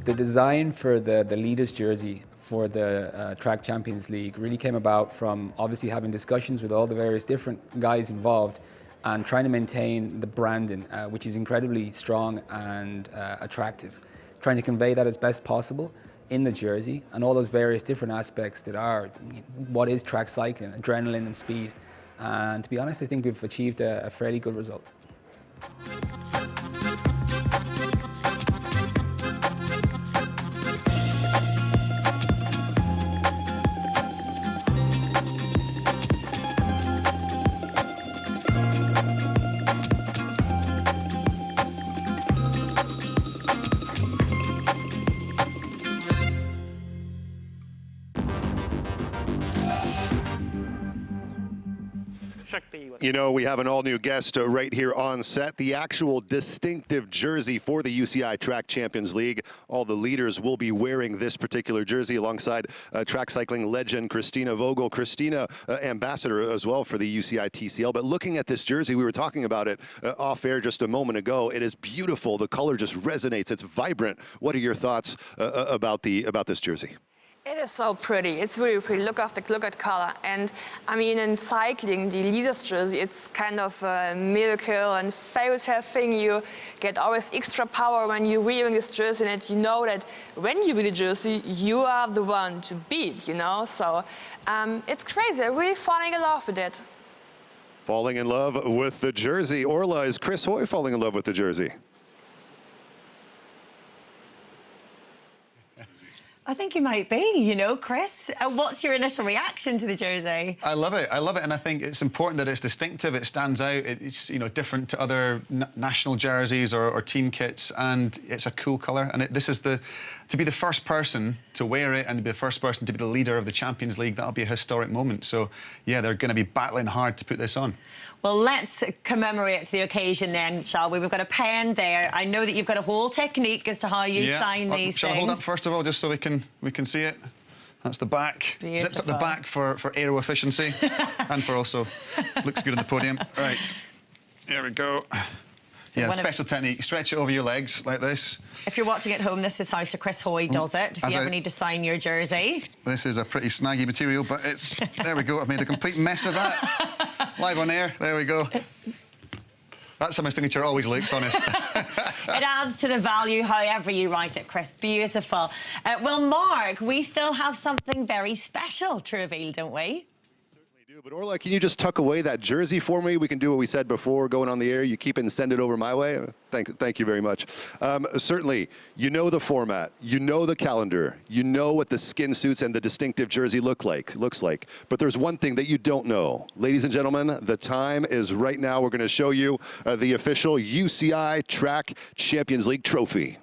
The design for the leaders jersey for the Track Champions League really came about from obviously having discussions with all the various different guys involved and trying to maintain the branding, which is incredibly strong and attractive. Trying to convey that as best possible in the jersey and all those various different aspects that are what is track cycling, adrenaline and speed. And to be honest, I think we've achieved a fairly good result. You know, we have an all-new guest right here on set, the actual distinctive jersey for the UCI Track Champions League. All the leaders will be wearing this particular jersey alongside track cycling legend Christina Vogel. Christina, ambassador as well for the UCI TCL. But looking at this jersey, we were talking about it off air just a moment ago. It is beautiful. The color just resonates. It's vibrant. What are your thoughts about this jersey? It is so pretty. It's really pretty. Look at color. And I mean, in cycling, the leaders jersey, it's kind of a miracle and fairy tale thing. You get always extra power when you're wearing this jersey, and you know that when you wear the jersey, you are the one to beat, you know? So it's crazy. I'm really falling in love with it. Falling in love with the jersey. Orla, is Chris Hoy falling in love with the jersey? I think he might be, you know, Chris. What's your initial reaction to the jersey? I love it, and I think it's important that it's distinctive, it stands out, it's, you know, different to other national jerseys or team kits, and it's a cool colour, and this is to be the first person to wear it and to be the first person to be the leader of the Champions League. That'll be a historic moment. So, yeah, they're going to be battling hard to put this on. Well, let's commemorate the occasion then, shall we? We've got a pen there. I know that you've got a whole technique as to how you sign these Shall things. I hold up first of all, just so we can see it? That's the back. Beautiful. Zips up the back for aero efficiency and for also looks good on the podium. Right, there we go. So yeah, special technique. Stretch it over your legs like this. If you're watching at home, this is how Sir Chris Hoy does it. If you ever need to sign your jersey. This is a pretty snaggy material, but it's... There we go. I've made a complete mess of that. Live on air. There we go. That's how my signature always looks, honest. It adds to the value however you write it, Chris. Beautiful. Well, Mark, we still have something very special to reveal, don't we? But Orla, can you just tuck away that jersey for me? We can do what we said before going on the air. You keep it and send it over my way. Thank you very much. Certainly, you know the format, you know the calendar, you know what the skin suits and the distinctive jersey looks like. But there's one thing that you don't know. Ladies and gentlemen, the time is right now. We're going to show you the official UCI Track Champions League trophy.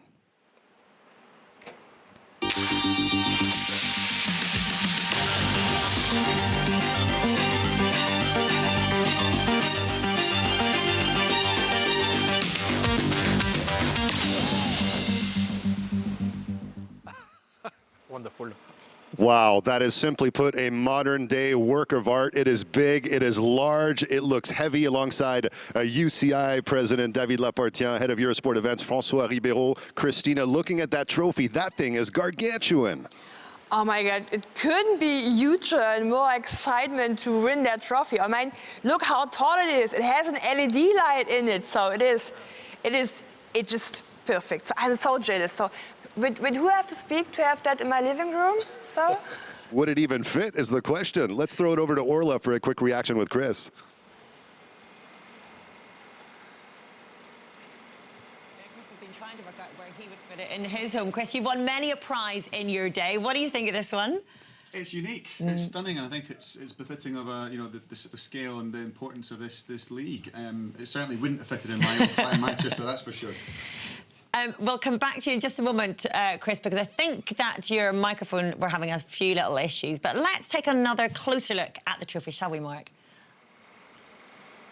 Wonderful. Wow, that is simply put a modern-day work of art. It is big, it is large, it looks heavy alongside UCI President David Lapartien, head of Eurosport Events, François Ribeiro. Christina, looking at that trophy, that thing is gargantuan. Oh my God, it couldn't be huger and more excitement to win that trophy. I mean, look how tall it is. It has an LED light in it, so it's just perfect. So I'm so jealous. So, with who I have to speak to have that in my living room? So. Would it even fit is the question. Let's throw it over to Orla for a quick reaction with Chris. Chris has been trying to work out where he would fit it in his home. Chris, you've won many a prize in your day. What do you think of this one? It's unique. It's stunning, and I think it's befitting of the scale and the importance of this league. It certainly wouldn't have fitted in my own flat in Manchester, that's for sure. We'll come back to you in just a moment, Chris, because I think that your microphone, we're having a few little issues. But let's take another closer look at the trophy, shall we, Mark?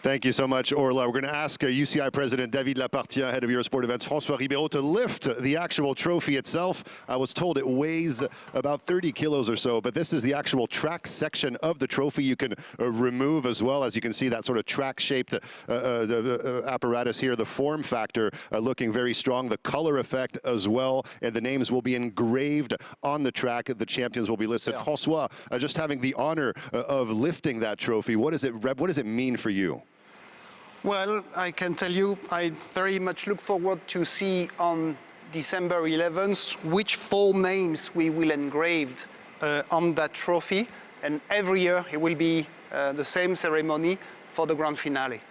Thank you so much, Orla. We're going to ask UCI President David Lapartien, head of Eurosport Events, François Ribeiro, to lift the actual trophy itself. I was told it weighs about 30 kilos or so, but this is the actual track section of the trophy. You can remove as well. As you can see, that sort of track-shaped apparatus here, the form factor looking very strong, the color effect as well, and the names will be engraved on the track. The champions will be listed. François, just having the honor of lifting that trophy, what does it mean for you? Well, I can tell you, I very much look forward to see on December 11th which 4 names we will engrave on that trophy. And every year it will be the same ceremony for the grand finale.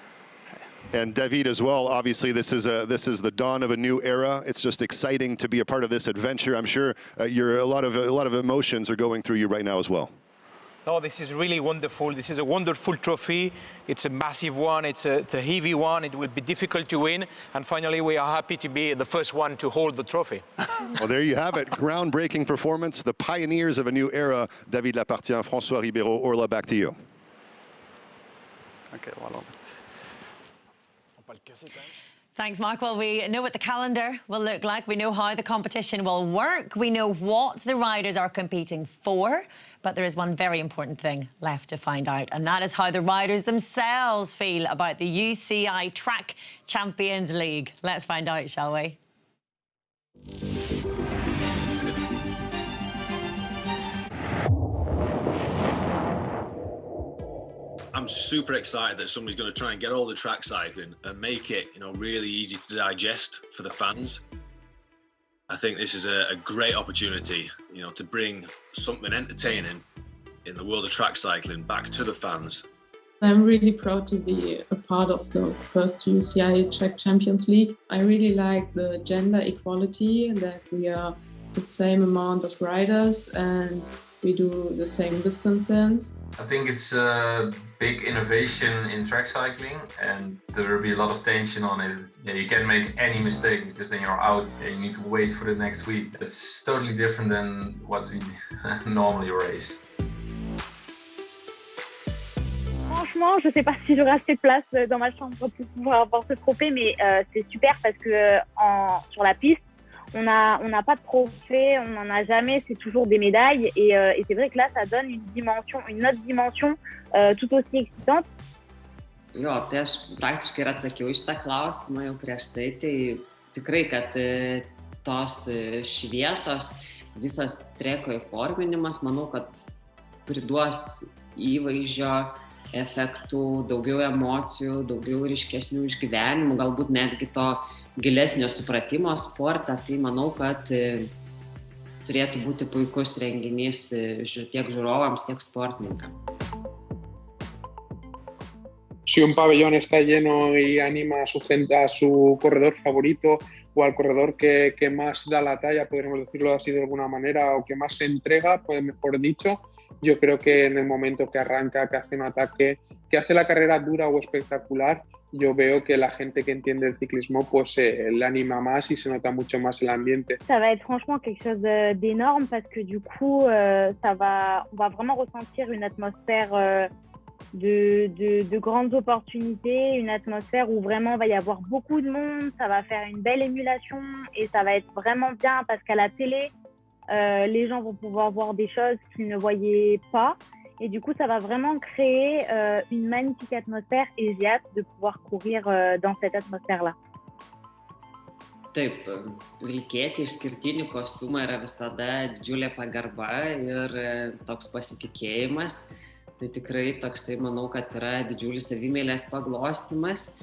And David as well, obviously this is the dawn of a new era. It's just exciting to be a part of this adventure. I'm sure a lot of emotions are going through you right now as well. Oh, this is really wonderful. This is a wonderful trophy. It's a massive one. It's a heavy one. It will be difficult to win. And finally, we are happy to be the first one to hold the trophy. Well, there you have it. Groundbreaking performance. The pioneers of a new era. David Lapartien, François Ribeiro, Orla, back to you. Okay, well. Thanks, Mark. Well, we know what the calendar will look like. We know how the competition will work. We know what the riders are competing for. But there is one very important thing left to find out, and that is how the riders themselves feel about the UCI Track Champions League. Let's find out, shall we? I'm super excited that somebody's going to try and get all the track cycling and make it, really easy to digest for the fans. I think this is a great opportunity, to bring something entertaining in the world of track cycling back to the fans. I'm really proud to be a part of the first UCI Track Champions League. I really like the gender equality, that we are the same amount of riders and we do the same distances. I think it's a big innovation in track cycling, and there will be a lot of tension on it. Yeah, you can't make any mistake because then you're out and you need to wait for the next week. It's totally different than what we normally race. Franchement, je ne sais pas si j'aurai assez de place dans ma chambre pour pouvoir avoir ce trophée, mais c'est super parce que sur la piste, on n'a pas de trophée, on n'en a jamais, c'est toujours des médailles. Et c'est vrai que là, ça donne une autre dimension tout aussi excitante. Jo, tai aš praktiškai ir atsakiau iš tą klausimą jau prieš tai tikrai, kad tos šviesos, visas treko įforminimas, manau, kad priduos įvaizdžio efektų, daugiau emocijų, daugiau ryškesnių išgyvenimų, galbūt netgi to gilesnio supratimo sportą, tai manau, kad turėtų būti puikus renginys tiek žiūrovams, tiek sportininkams. Si un pabellón está lleno y anima a su gente, a su corredor favorito o al corredor que más da la talla, podríamos decirlo así de alguna manera, o que más se entrega, pues mejor dicho, yo creo que en el momento que arranca, que hace un ataque, que hace la carrera dura o espectacular, yo veo que la gente que entiende el ciclismo pues le anima más y se nota mucho más el ambiente. Ça va être franchement quelque chose d'énorme parce que du coup, on va vraiment ressentir une atmosphère de grandes opportunités, une atmosphère où vraiment il va y avoir beaucoup de monde, ça va faire une belle émulation et ça va être vraiment bien parce qu'à la télé, les gens vont pouvoir voir des choses qu'ils ne voyaient pas. Et du coup, ça va vraiment créer une magnifique atmosphère et j'ai hâte de pouvoir courir dans cette atmosphère-là. Taip, vilkėti išskirtinių kostiumų yra visada didžiulė pagarba ir toks pasitikėjimas. Tai tikrai toksai, manau, kad yra didžiulis savimėlės paglostymas.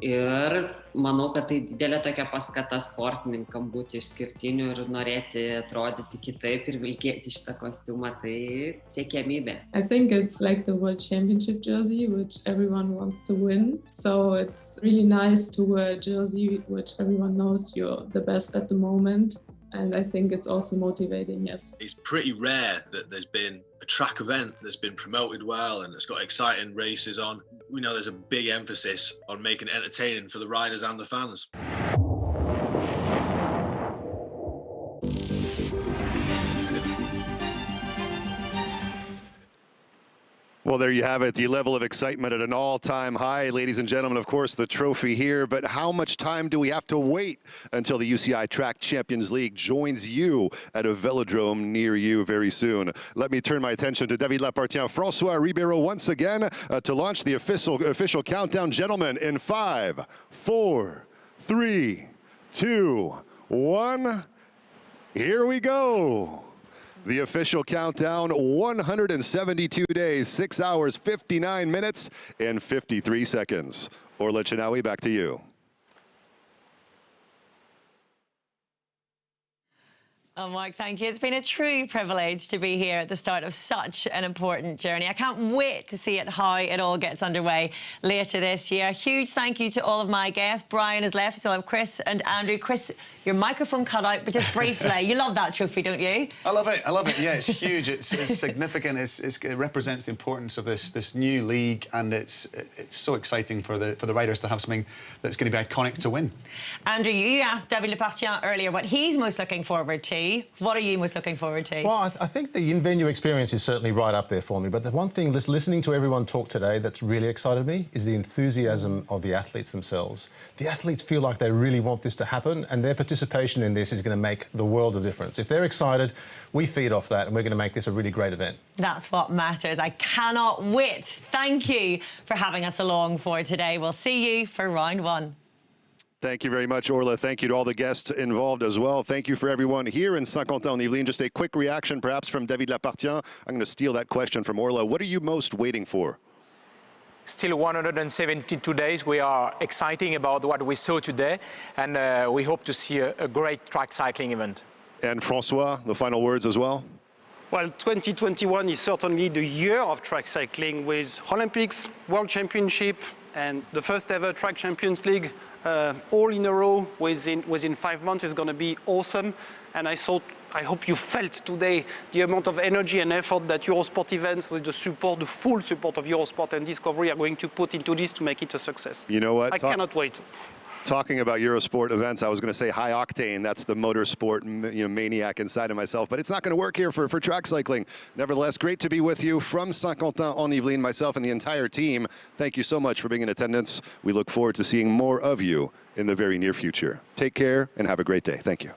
Ir manau, kad tai didelė tokia paskata sportininkam būti išskirtiniu ir norėti atrodyti kitaip ir vilkėti šitą kostiumą, tai siekiamybė. I think it's like the World Championship jersey, which everyone wants to win. So it's really nice to wear a jersey which everyone knows you're the best at the moment. And I think it's also motivating, yes. It's pretty rare that there's been a track event that's been promoted well and it's got exciting races on. We know there's a big emphasis on making it entertaining for the riders and the fans. Well, there you have it, the level of excitement at an all-time high, ladies and gentlemen. Of course, the trophy here, but how much time do we have to wait until the UCI Track Champions League joins you at a velodrome near you very soon? Let me turn my attention to David Lapartien, François Ribeiro once again to launch the official countdown. Gentlemen, in 5, 4, 3, 2, 1, here we go. The official countdown, 172 days, 6 hours, 59 minutes, and 53 seconds. Orla Chinawi, back to you. Oh, Mark, thank you. It's been a true privilege to be here at the start of such an important journey. I can't wait to see how it all gets underway later this year. A huge thank you to all of my guests. Brian has left, so I'll have Chris and Andrew. Chris, your microphone cut out, but just briefly. You love that trophy, don't you? I love it. I love it. Yeah, it's huge. It's significant. It represents the importance of this new league, and it's so exciting for the riders to have something that's going to be iconic to win. Andrew, you asked David Lapartien earlier what he's most looking forward to. What are you most looking forward to? Well, I think the in-venue experience is certainly right up there for me. But the one thing, just listening to everyone talk today, that's really excited me is the enthusiasm of the athletes themselves. The athletes feel like they really want this to happen, and their participation in this is going to make the world of difference. If they're excited, we feed off that, and we're going to make this a really great event. That's what matters. I cannot wait. Thank you for having us along for today. We'll see you for round 1. Thank you very much, Orla. Thank you to all the guests involved as well. Thank you for everyone here in Saint-Quentin-en-Yvelines. Just a quick reaction, perhaps, from David Lapartien. I'm going to steal that question from Orla. What are you most waiting for? Still 172 days. We are excited about what we saw today, and we hope to see a great track cycling event. And François, the final words as well? Well, 2021 is certainly the year of track cycling with Olympics, World Championship, and the first ever Track Champions League all in a row within 5 months is going to be awesome. And I hope you felt today the amount of energy and effort that Eurosport events, with the full support of Eurosport and Discovery, are going to put into this to make it a success. You know what? I cannot wait. Talking about Eurosport events, I was going to say high octane. That's the motorsport maniac inside of myself. But it's not going to work here for track cycling. Nevertheless, great to be with you from Saint-Quentin-en-Yvelines, myself and the entire team. Thank you so much for being in attendance. We look forward to seeing more of you in the very near future. Take care and have a great day. Thank you.